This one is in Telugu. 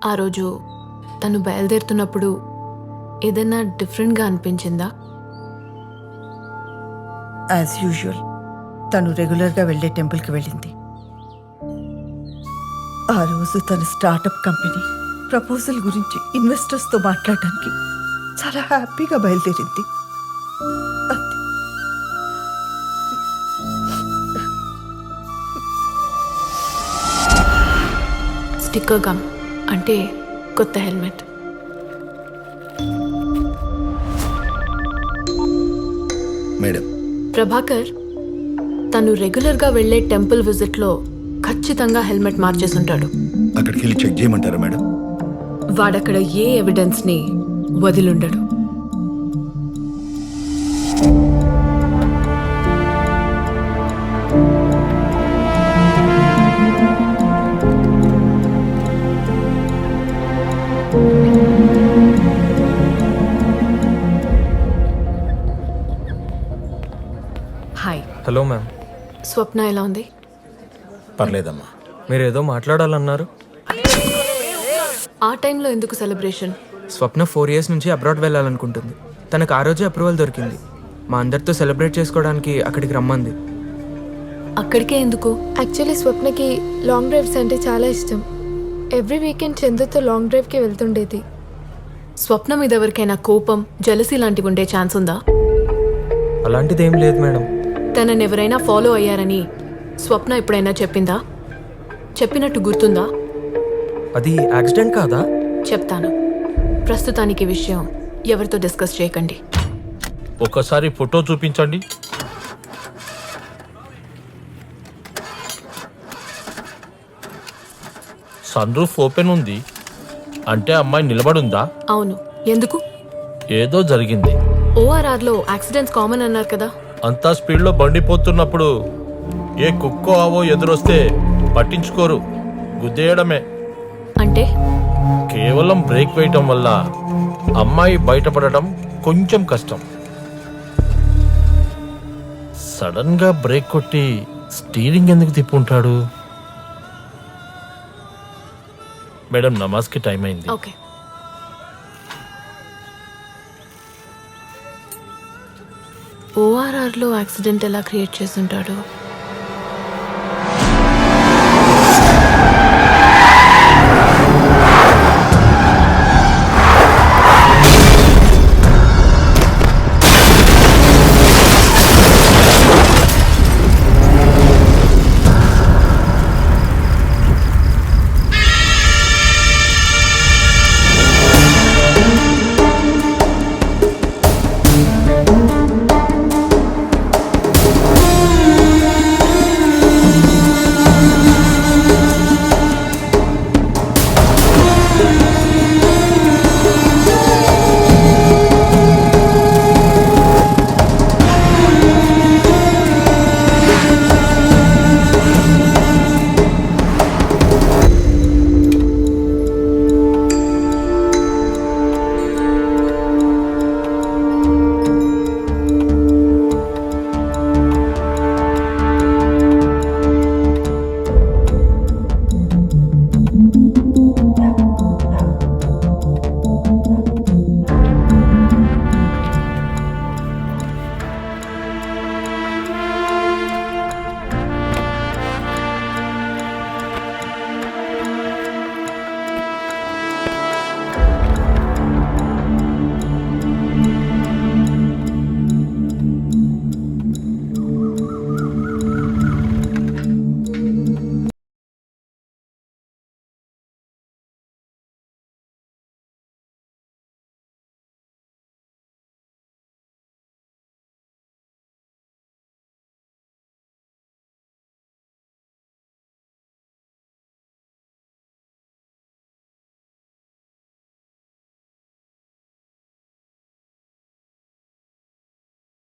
ఆ రోజు తను బయలుదేరుతున్నప్పుడు ఏదైనా డిఫరెంట్గా అనిపించిందా? యాజ్ యూజువల్ తను రెగ్యులర్గా వెళ్ళే టెంపుల్కి వెళ్ళింది. ఆ రోజు తన స్టార్టప్ కంపెనీ ప్రపోజల్ గురించి ఇన్వెస్టర్స్తో మాట్లాడడానికి చాలా హ్యాపీగా బయలుదేరింది. అంతే. స్టిక్కర్ గమ్ అంటే కొత్త హెల్మెట్. మేడం, ప్రభాకర్ తను రెగ్యులర్గా వెళ్ళే టెంపుల్ విజిట్లో ఖచ్చితంగా హెల్మెట్ మార్చేసుంటాడు. అక్కడికి వెళ్ళి చెక్ చేయమంటారా మేడం? వాడక్కడ ఏ ఎవిడెన్స్ని వదిలుండడు. హాయ్. Hello ma'am. స్వప్న ఎలా ఉంది? పర్లేదమ్మా. మీరు ఏదో మాట్లాడాలన్నారు. ఆ టైంలో ఎందుకు సెలబ్రేషన్? స్వప్న 4 years నుంచి అబ్రాడ్ వెళ్ళాలనుకుంటుంది. తనకు ఆ రోజే అప్రూవల్ దొరికింది. మా అందరితో సెలబ్రేట్ చేసుకోవడానికి అక్కడికి రమ్మంది. అక్కడికే ఎందుకు? యాక్చువల్లీ స్వప్నకి లాంగ్ డ్రైవ్స్ అంటే చాలా ఇష్టం. ఎవ్రీ వీకెండ్ చందుతో లాంగ్ డ్రైవ్కి వెళ్తుండేది. స్వప్న మీద ఎవరికైనా కోపం, జెలసీ లాంటివి ఉండే ఛాన్స్ ఉందా? అలాంటిదేం లేదు మేడం. తనని ఎవరైనా ఫాలో అయ్యారని స్వప్న ఎప్పుడైనా చెప్పిందా? చెప్పినట్టు గుర్తుందా? అది యాక్సిడెంట్ కాదా? చెప్తాను. ప్రస్తుతానికి ఈ విషయం ఎవరితో డిస్కస్ చేయకండి. ఒకసారి ఫోటో చూపించండి. సన్ రూఫ్ ఓపెన్ ఉంది అంటే అమ్మాయి నిలబడుందా? అవును. ఎందుకు? ఏదో జరిగింది. ఓఆర్ఆర్లో యాక్సిడెంట్స్ కామన్ అన్నారు కదా. అంతా స్పీడ్లో బండి పోతున్నప్పుడు ఏ కుక్కో ఆవో ఎదురొస్తే పట్టించుకోరు, గుద్దేయడమే. అంటే కేవలం బ్రేక్ వేయటం వల్ల అమ్మాయి బయటపడటం కొంచెం కష్టం. సడన్ గా బ్రేక్ కొట్టి స్టీరింగ్ ఎందుకు తిప్పుంటాడు? మేడం, నమాజ్కి టైం అయింది. ఓకే. ఓఆర్ఆర్లో యాక్సిడెంట్ ఎలా క్రియేట్ చేస్తుంటాడు?